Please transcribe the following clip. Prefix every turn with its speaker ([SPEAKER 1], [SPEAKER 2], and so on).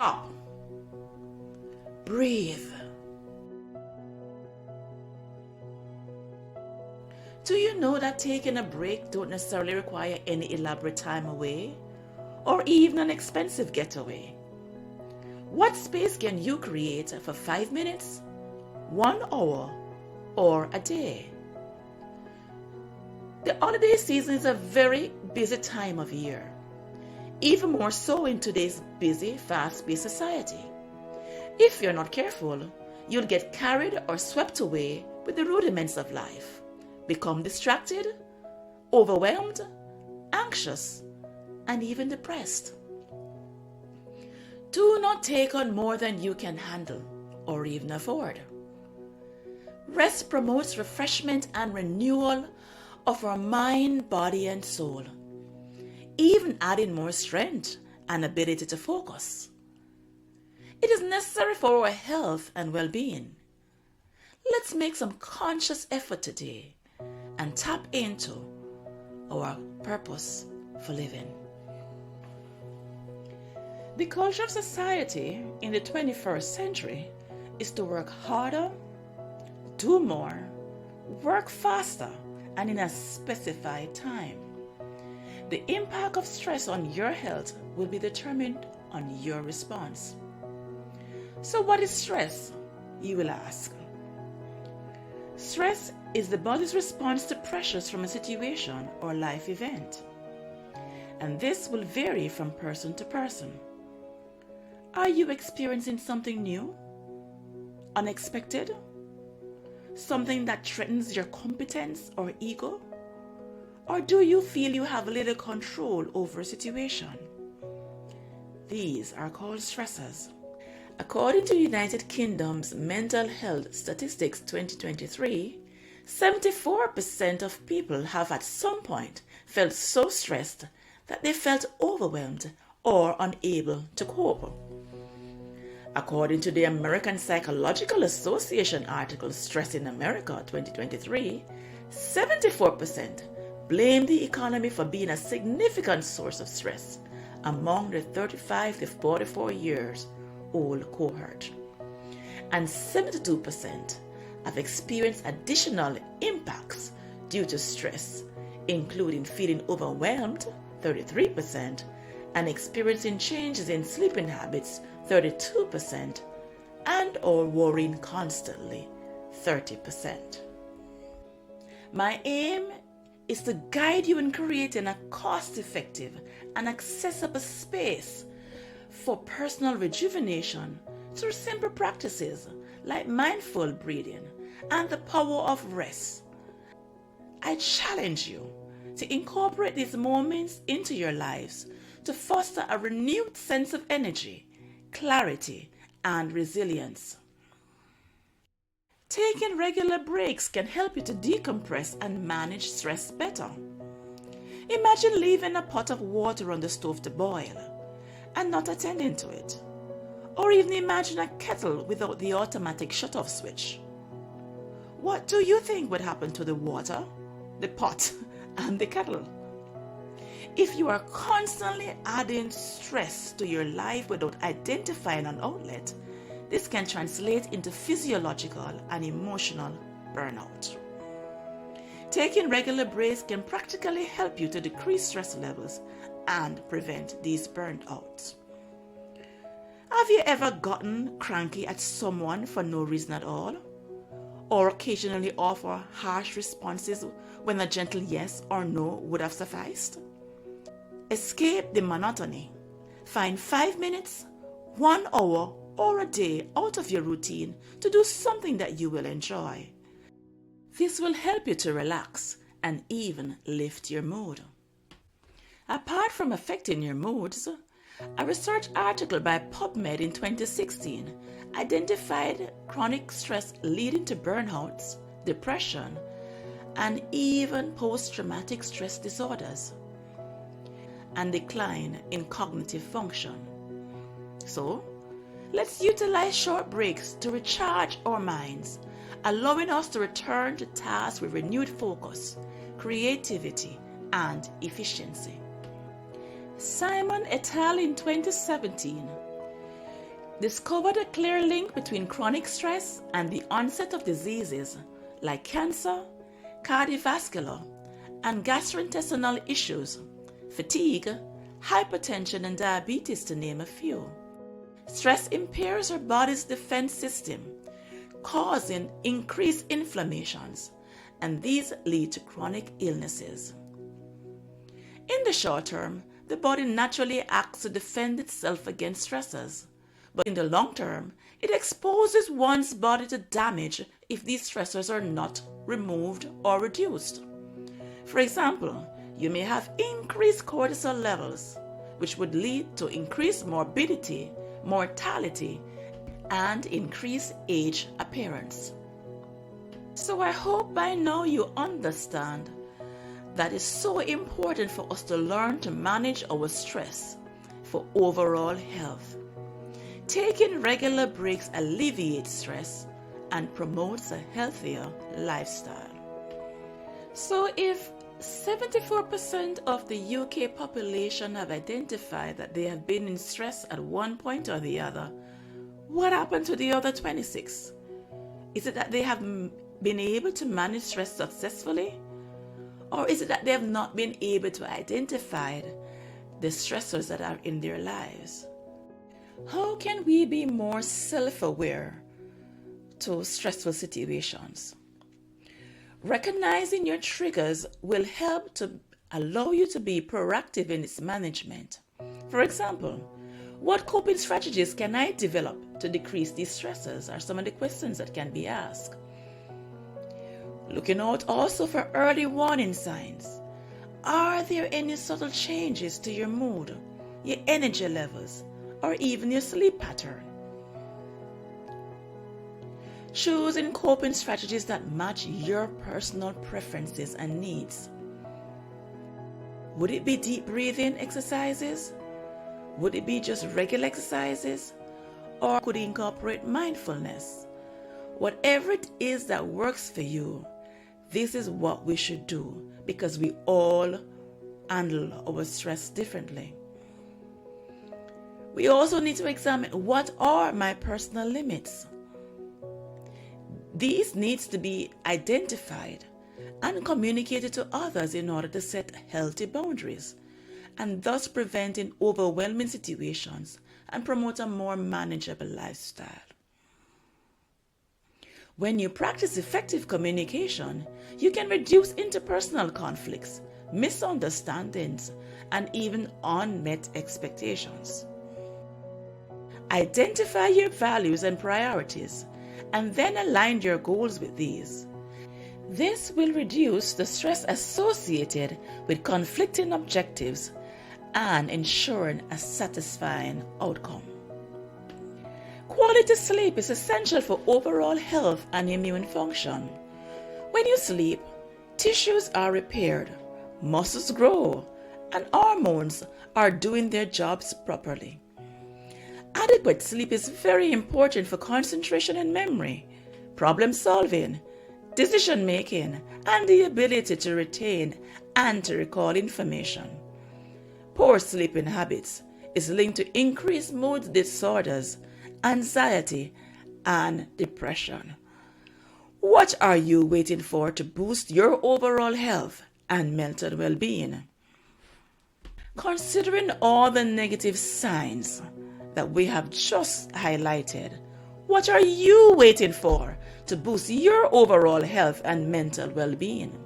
[SPEAKER 1] Stop. Breathe. Do you know that taking a break don't necessarily require any elaborate time away or even an expensive getaway? What space can you create for 5 minutes, 1 hour, or a day? The holiday season is a very busy time of year, even more so in today's busy, fast-paced society. If you're not careful, you'll get carried or swept away with the rudiments of life, become distracted, overwhelmed, anxious, and even depressed. Do not take on more than you can handle or even afford. Rest promotes refreshment and renewal of our mind, body, and soul, even adding more strength and ability to focus. It is necessary for our health and well-being. Let's make some conscious effort today and tap into our purpose for living. The culture of society in the 21st century is to work harder, do more, work faster, and in a specified time. The impact of stress on your health will be determined on your response. So what is stress, you will ask? Stress is the body's response to pressures from a situation or life event. And this will vary from person to person. Are you experiencing something new, unexpected, something that threatens your competence or ego? Or do you feel you have little control over a situation? These are called stressors. According to United Kingdom's Mental Health Statistics 2023, 74% of people have at some point felt so stressed that they felt overwhelmed or unable to cope. According to the American Psychological Association article Stress in America 2023, 74% blame the economy for being a significant source of stress among the 35 to 44 years old cohort. And 72% have experienced additional impacts due to stress, including feeling overwhelmed, 33%, and experiencing changes in sleeping habits, 32%, and or worrying constantly, 30%. My aim is to guide you in creating a cost-effective and accessible space for personal rejuvenation through simple practices like mindful breathing and the power of rest. I challenge you to incorporate these moments into your lives to foster a renewed sense of energy, clarity, and resilience. Taking regular breaks can help you to decompress and manage stress better. Imagine leaving a pot of water on the stove to boil and not attending to it. Or even imagine a kettle without the automatic shut-off switch. What do you think would happen to the water, the pot, and the kettle? If you are constantly adding stress to your life without identifying an outlet, this can translate into physiological and emotional burnout. Taking regular breaks can practically help you to decrease stress levels and prevent these burnouts. Have you ever gotten cranky at someone for no reason at all? Or occasionally offer harsh responses when a gentle yes or no would have sufficed? Escape the monotony. Find 5 minutes, 1 hour, or a day out of your routine to do something that you will enjoy. This will help you to relax and even lift your mood. Apart from affecting your moods, a research article by PubMed in 2016 identified chronic stress leading to burnouts, depression, and even post-traumatic stress disorders, and decline in cognitive function. So, let's utilize short breaks to recharge our minds, allowing us to return to tasks with renewed focus, creativity, and efficiency. Simon et al. In 2017 discovered a clear link between chronic stress and the onset of diseases like cancer, cardiovascular, and gastrointestinal issues, fatigue, hypertension, and diabetes, to name a few. Stress impairs our body's defense system, causing increased inflammations, and these lead to chronic illnesses. In the short term, the body naturally acts to defend itself against stressors, but in the long term, it exposes one's body to damage if these stressors are not removed or reduced. For example, you may have increased cortisol levels, which would lead to increased morbidity, mortality, and increased age appearance. So I hope by now you understand that it's so important for us to learn to manage our stress for overall health. Taking regular breaks alleviates stress and promotes a healthier lifestyle. So if 74% of the UK population have identified that they have been in stress at one point or the other, what happened to the other 26? Is it that they have been able to manage stress successfully? Or is it that they have not been able to identify the stressors that are in their lives? How can we be more self-aware to stressful situations? Recognizing your triggers will help to allow you to be proactive in its management. For example, what coping strategies can I develop to decrease these stressors are some of the questions that can be asked. Looking out also for early warning signs. Are there any subtle changes to your mood, your energy levels, or even your sleep pattern? Choosing coping strategies that match your personal preferences and needs. Would it be deep breathing exercises? Would it be just regular exercises? Or could it incorporate mindfulness? Whatever it is that works for you, this is what we should do, because we all handle our stress differently. We also need to examine, what are my personal limits? These needs to be identified and communicated to others in order to set healthy boundaries, and thus preventing overwhelming situations and promote a more manageable lifestyle. When you practice effective communication, you can reduce interpersonal conflicts, misunderstandings, and even unmet expectations. Identify your values and priorities, and then align your goals with these. This will reduce the stress associated with conflicting objectives and ensuring a satisfying outcome. Quality sleep is essential for overall health and immune function. When you sleep, tissues are repaired, muscles grow, and hormones are doing their jobs properly. Adequate sleep is very important for concentration and memory, problem solving, decision making, and the ability to retain and to recall information. Poor sleeping habits is linked to increased mood disorders, anxiety, and depression. What are you waiting for to boost your overall health and mental well-being? Considering all the negative signs that we have just highlighted, what are you waiting for to boost your overall health and mental well-being?